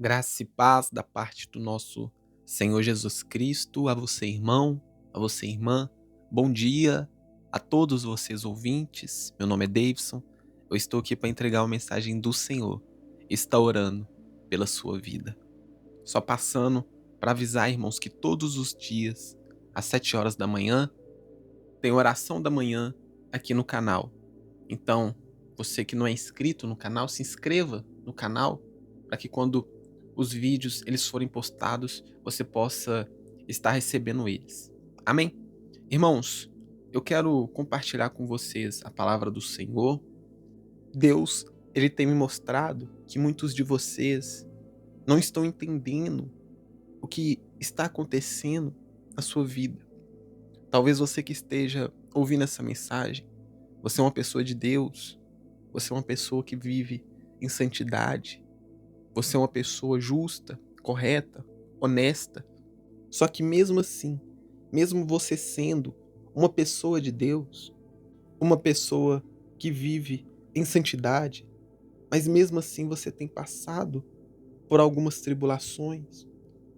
Graça e paz da parte do nosso Senhor Jesus Cristo, a você, irmão, a você, irmã. Bom dia a todos vocês ouvintes. Meu nome é Davidson. Eu estou aqui para entregar uma mensagem do Senhor. Está orando pela sua vida. Só passando para avisar, irmãos, que todos os dias, às 7 horas da manhã, tem oração da manhã aqui no canal. Então, você que não é inscrito no canal, se inscreva no canal para que quando os vídeos eles forem postados, você possa estar recebendo eles. Amém? Irmãos, eu quero compartilhar com vocês a palavra do Senhor. Deus, ele tem me mostrado que muitos de vocês não estão entendendo o que está acontecendo na sua vida. Talvez você que esteja ouvindo essa mensagem, você é uma pessoa de Deus, você é uma pessoa que vive em santidade, você é uma pessoa justa, correta, honesta. Só que mesmo assim, mesmo você sendo uma pessoa de Deus, uma pessoa que vive em santidade, mas mesmo assim você tem passado por algumas tribulações,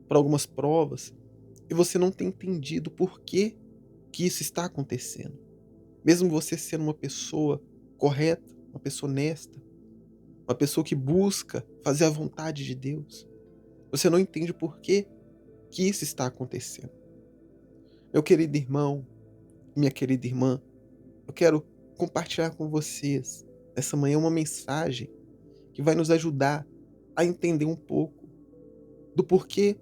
por algumas provas, e você não tem entendido por que isso está acontecendo. Mesmo você sendo uma pessoa correta, uma pessoa honesta, uma pessoa que busca fazer a vontade de Deus, você não entende por que isso está acontecendo. Meu querido irmão, minha querida irmã, eu quero compartilhar com vocês essa manhã uma mensagem que vai nos ajudar a entender um pouco do porquê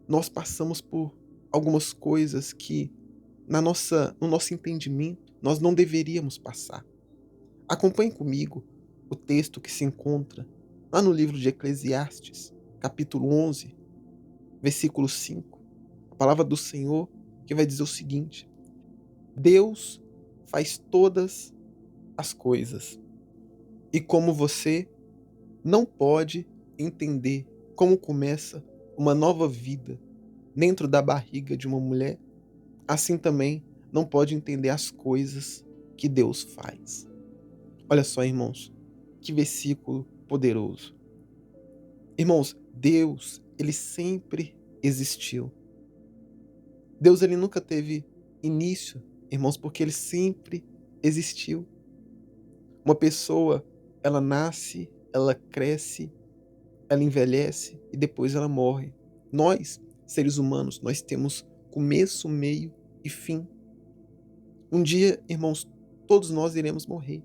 nós passamos por algumas coisas que no nosso entendimento nós não deveríamos passar. Acompanhe comigo o texto que se encontra lá no livro de Eclesiastes, capítulo 11, versículo 5. A palavra do Senhor que vai dizer o seguinte: Deus faz todas as coisas. E como você não pode entender como começa uma nova vida dentro da barriga de uma mulher, assim também não pode entender as coisas que Deus faz. Olha só, irmãos, que versículo poderoso. Irmãos, Deus, ele sempre existiu. Deus, ele nunca teve início, irmãos, porque ele sempre existiu. Uma pessoa, ela nasce, ela cresce, ela envelhece e depois ela morre. Nós, seres humanos, nós temos começo, meio e fim. Um dia, irmãos, todos nós iremos morrer.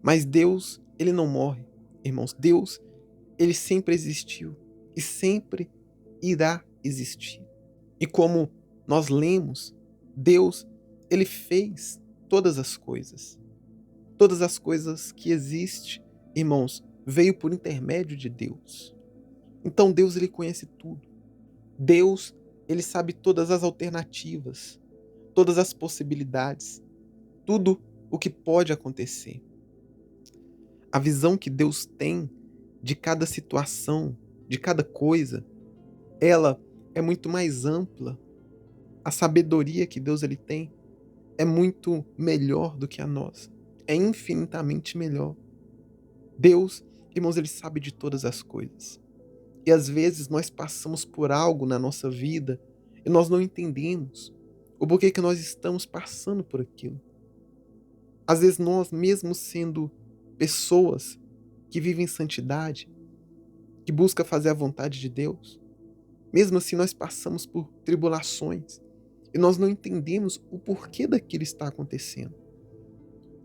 Mas Deus, ele não morre, irmãos. Deus, ele sempre existiu e sempre irá existir. E como nós lemos, Deus, ele fez todas as coisas. Todas as coisas que existem, irmãos, veio por intermédio de Deus. Então Deus, ele conhece tudo. Deus, ele sabe todas as alternativas, todas as possibilidades, tudo o que pode acontecer. A visão que Deus tem de cada situação, de cada coisa, ela é muito mais ampla. A sabedoria que Deus ele tem é muito melhor do que a nossa. É infinitamente melhor. Deus, irmãos, ele sabe de todas as coisas. E às vezes nós passamos por algo na nossa vida e nós não entendemos o porquê que nós estamos passando por aquilo. Às vezes nós, mesmo sendo pessoas que vivem em santidade, que buscam fazer a vontade de Deus, mesmo assim nós passamos por tribulações e nós não entendemos o porquê daquilo está acontecendo.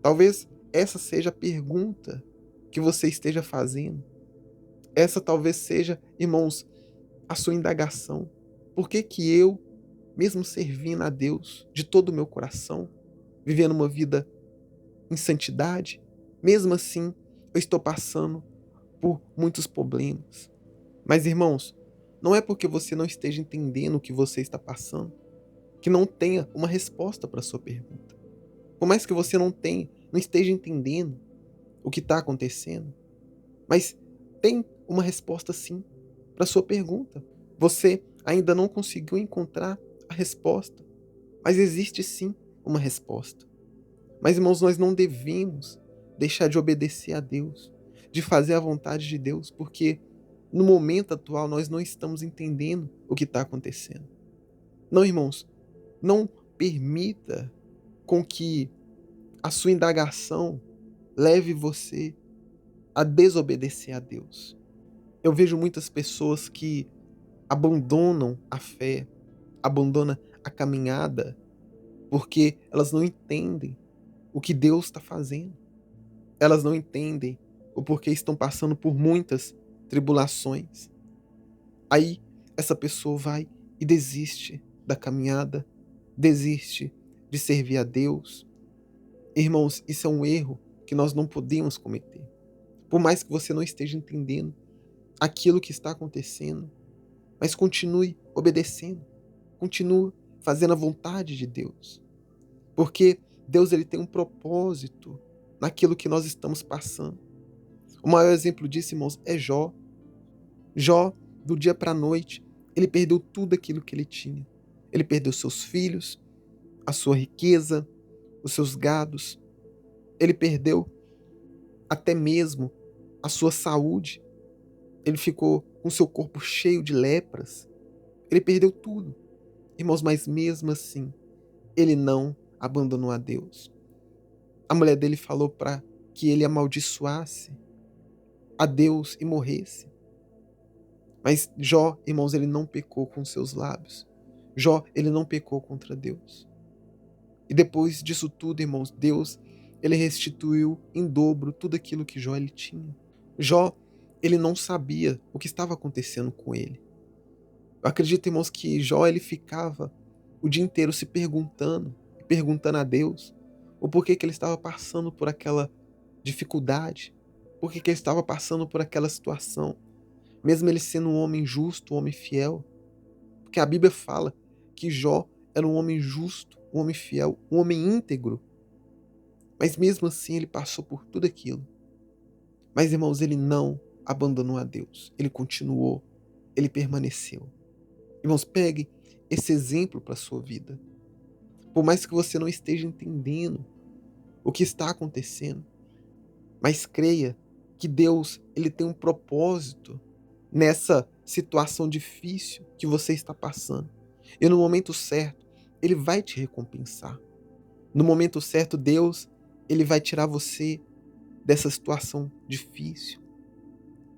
Talvez essa seja a pergunta que você esteja fazendo. Essa talvez seja, irmãos, a sua indagação. Por que que eu, mesmo servindo a Deus de todo o meu coração, vivendo uma vida em santidade, mesmo assim eu estou passando por muitos problemas? Mas, irmãos, não é porque você não esteja entendendo o que você está passando que não tenha uma resposta para a sua pergunta. Por mais que você não esteja entendendo o que está acontecendo, mas tem uma resposta sim para a sua pergunta. Você ainda não conseguiu encontrar a resposta, mas existe sim uma resposta. Mas, irmãos, nós não devemos deixar de obedecer a Deus, de fazer a vontade de Deus, porque no momento atual, nós não estamos entendendo o que está acontecendo. Não, irmãos, não permita com que a sua indagação leve você a desobedecer a Deus. Eu vejo muitas pessoas que abandonam a fé, abandonam a caminhada, porque elas não entendem o que Deus está fazendo. Elas não entendem o porquê estão passando por muitas tribulações. Aí essa pessoa vai e desiste da caminhada, desiste de servir a Deus. Irmãos, isso é um erro que nós não podemos cometer. Por mais que você não esteja entendendo aquilo que está acontecendo, mas continue obedecendo, continue fazendo a vontade de Deus. Porque Deus ele tem um propósito naquilo que nós estamos passando. O maior exemplo disso, irmãos, é Jó. Jó, do dia para a noite, ele perdeu tudo aquilo que ele tinha. Ele perdeu seus filhos, a sua riqueza, os seus gados. Ele perdeu até mesmo a sua saúde. Ele ficou com seu corpo cheio de lepras. Ele perdeu tudo. Irmãos, mas mesmo assim, ele não abandonou a Deus. A mulher dele falou para que ele amaldiçoasse a Deus e morresse. Mas Jó, irmãos, ele não pecou com seus lábios. Jó, ele não pecou contra Deus. E depois disso tudo, irmãos, Deus, ele restituiu em dobro tudo aquilo que Jó ele tinha. Jó, ele não sabia o que estava acontecendo com ele. Eu acredito, irmãos, que Jó, ele ficava o dia inteiro se perguntando a Deus o porquê que ele estava passando por aquela dificuldade, porquê que ele estava passando por aquela situação, mesmo ele sendo um homem justo, um homem fiel. Porque a Bíblia fala que Jó era um homem justo, um homem fiel, um homem íntegro. Mas mesmo assim ele passou por tudo aquilo. Mas, irmãos, ele não abandonou a Deus. Ele continuou, ele permaneceu. Irmãos, pegue esse exemplo para a sua vida. Por mais que você não esteja entendendo o que está acontecendo, mas creia que Deus ele tem um propósito nessa situação difícil que você está passando. E no momento certo, ele vai te recompensar. No momento certo, Deus ele vai tirar você dessa situação difícil.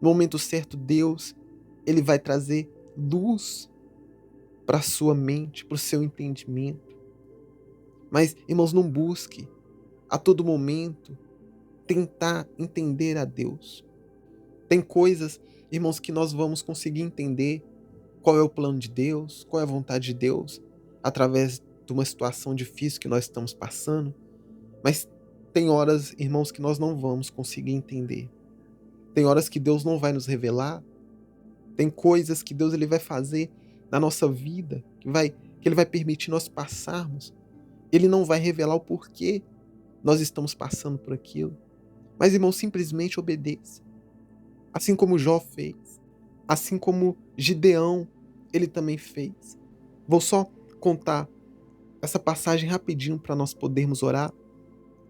No momento certo, Deus ele vai trazer luz para a sua mente, para o seu entendimento. Mas, irmãos, não busque a todo momento tentar entender a Deus. Tem coisas, irmãos, que nós vamos conseguir entender qual é o plano de Deus, qual é a vontade de Deus, através de uma situação difícil que nós estamos passando. Mas tem horas, irmãos, que nós não vamos conseguir entender. Tem horas que Deus não vai nos revelar. Tem coisas que Deus ele vai fazer na nossa vida, que ele vai permitir nós passarmos. Ele não vai revelar o porquê nós estamos passando por aquilo. Mas, irmão, simplesmente obedeça. Assim como Jó fez. Assim como Gideão, ele também fez. Vou só contar essa passagem rapidinho para nós podermos orar.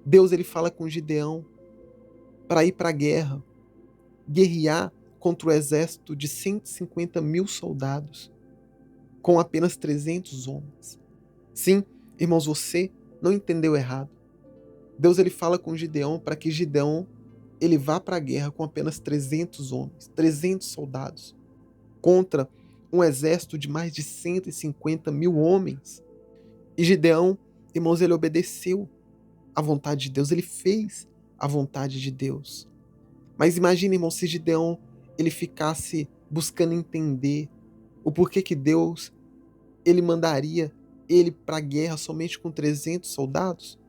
Deus ele fala com Gideão para ir para a guerra, guerrear contra o exército de 150 mil soldados, com apenas 300 homens. Sim, irmãos, você não entendeu errado. Deus ele fala com Gideão para que Gideão ele vá para a guerra com apenas 300 homens, 300 soldados, contra um exército de mais de 150 mil homens. E Gideão, irmãos, ele obedeceu à vontade de Deus, ele fez a vontade de Deus. Mas imagine, irmão, se Gideão ele ficasse buscando entender o porquê que Deus ele mandaria ele para a guerra somente com 300 soldados.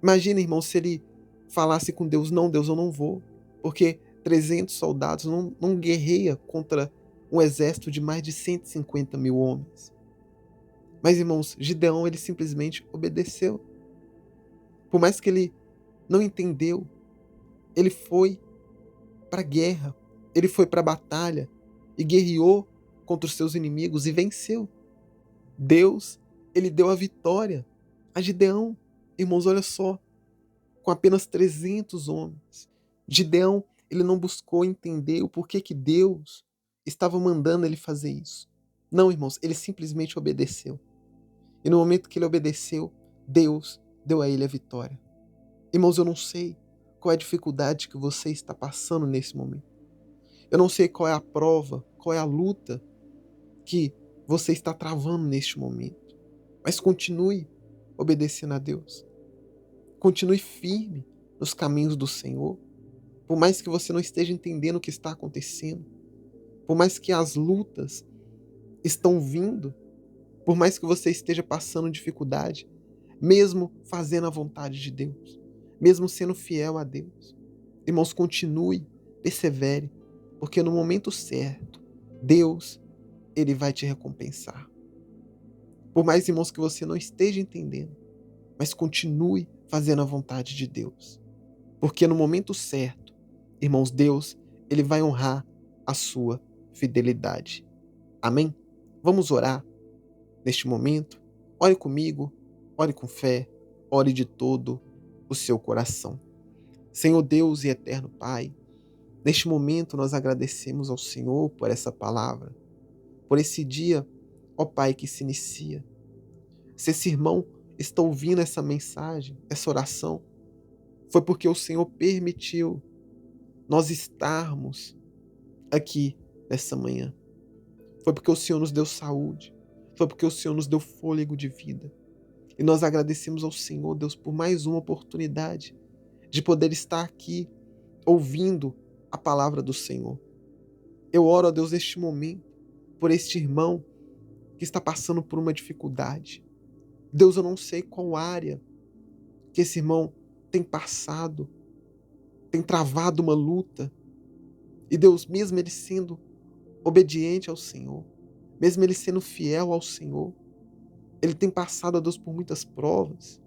Imagina, irmão, se ele falasse com Deus, não, Deus, eu não vou, porque 300 soldados não guerreia contra um exército de mais de 150 mil homens. Mas, irmãos, Gideão, ele simplesmente obedeceu. Por mais que ele não entendeu, ele foi para a guerra, ele foi para a batalha e guerreou contra os seus inimigos e venceu. Deus, ele deu a vitória a Gideão. Irmãos, olha só, com apenas 300 homens. Gideão, ele não buscou entender o porquê que Deus estava mandando ele fazer isso. Não, irmãos, ele simplesmente obedeceu. E no momento que ele obedeceu, Deus deu a ele a vitória. Irmãos, eu não sei qual é a dificuldade que você está passando nesse momento. Eu não sei qual é a prova, qual é a luta que você está travando neste momento. Mas continue obedecendo a Deus. Continue firme nos caminhos do Senhor. Por mais que você não esteja entendendo o que está acontecendo, por mais que as lutas estão vindo, por mais que você esteja passando dificuldade, mesmo fazendo a vontade de Deus, mesmo sendo fiel a Deus, irmãos, continue, persevere, porque no momento certo, Deus, ele vai te recompensar. Por mais, irmãos, que você não esteja entendendo, mas continue fazendo a vontade de Deus, porque no momento certo, irmãos, Deus, ele vai honrar a sua fidelidade. Amém? Vamos orar neste momento? Ore comigo, ore com fé, ore de todo o seu coração. Senhor Deus e eterno Pai, neste momento nós agradecemos ao Senhor por essa palavra, por esse dia, ó Pai, que se inicia. Se esse irmão está ouvindo essa mensagem, essa oração, foi porque o Senhor permitiu nós estarmos aqui nessa manhã. Foi porque o Senhor nos deu saúde. Foi porque o Senhor nos deu fôlego de vida. E nós agradecemos ao Senhor, Deus, por mais uma oportunidade de poder estar aqui ouvindo a palavra do Senhor. Eu oro a Deus neste momento por este irmão que está passando por uma dificuldade. Deus, eu não sei qual área que esse irmão tem passado, tem travado uma luta. E Deus, mesmo ele sendo obediente ao Senhor, mesmo ele sendo fiel ao Senhor, ele tem passado, a Deus, por muitas provas.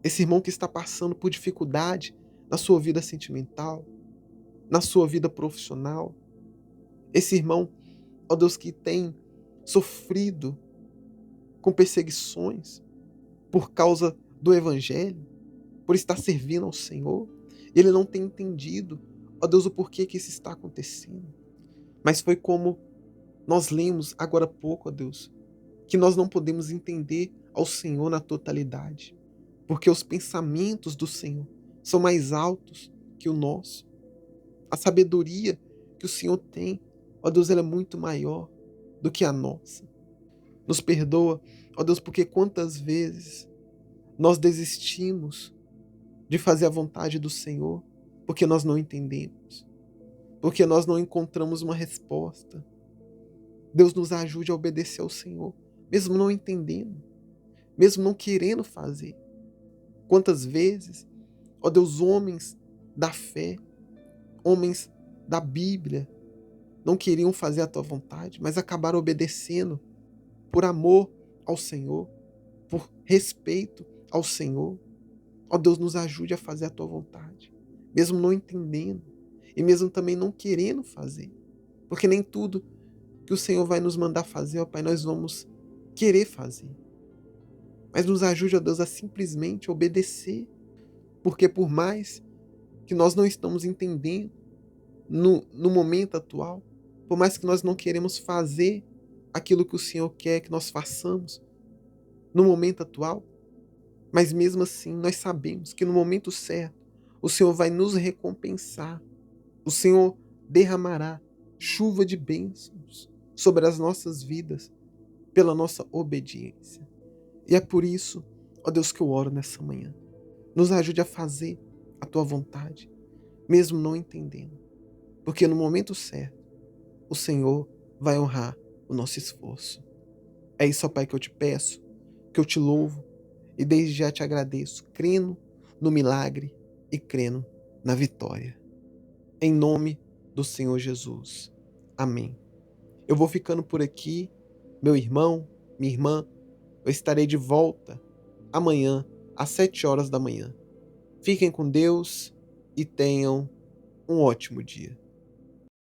Esse irmão que está passando por dificuldade na sua vida sentimental, na sua vida profissional. Esse irmão, ó Deus, que tem sofrido com perseguições por causa do Evangelho, por estar servindo ao Senhor. Ele não tem entendido, ó Deus, o porquê que isso está acontecendo. Mas foi como nós lemos agora há pouco, ó Deus, que nós não podemos entender ao Senhor na totalidade, porque os pensamentos do Senhor são mais altos que o nosso. A sabedoria que o Senhor tem, ó Deus, ela é muito maior do que a nossa. Nos perdoa, ó Deus, porque quantas vezes nós desistimos de fazer a vontade do Senhor porque nós não entendemos, porque nós não encontramos uma resposta. Deus nos ajude a obedecer ao Senhor, mesmo não entendendo, mesmo não querendo fazer. Quantas vezes, ó Deus, homens da fé, homens da Bíblia, não queriam fazer a tua vontade, mas acabaram obedecendo por amor ao Senhor, por respeito ao Senhor. Ó Deus, nos ajude a fazer a tua vontade, mesmo não entendendo e mesmo também não querendo fazer, porque nem tudo que o Senhor vai nos mandar fazer, ó Pai, nós vamos querer fazer. Mas nos ajude, ó Deus, a simplesmente obedecer, porque por mais que nós não estamos entendendo no momento atual, por mais que nós não queremos fazer aquilo que o Senhor quer que nós façamos no momento atual, mas mesmo assim nós sabemos que no momento certo o Senhor vai nos recompensar. O Senhor derramará chuva de bênçãos sobre as nossas vidas pela nossa obediência. E é por isso, ó Deus, que eu oro nessa manhã. Nos ajude a fazer a tua vontade, mesmo não entendendo, porque no momento certo o Senhor vai honrar o nosso esforço. É isso, ó Pai, que eu te peço, que eu te louvo e desde já te agradeço, crendo no milagre e crendo na vitória. Em nome do Senhor Jesus. Amém. Eu vou ficando por aqui, meu irmão, minha irmã. Eu estarei de volta amanhã às 7 horas da manhã. Fiquem com Deus e tenham um ótimo dia.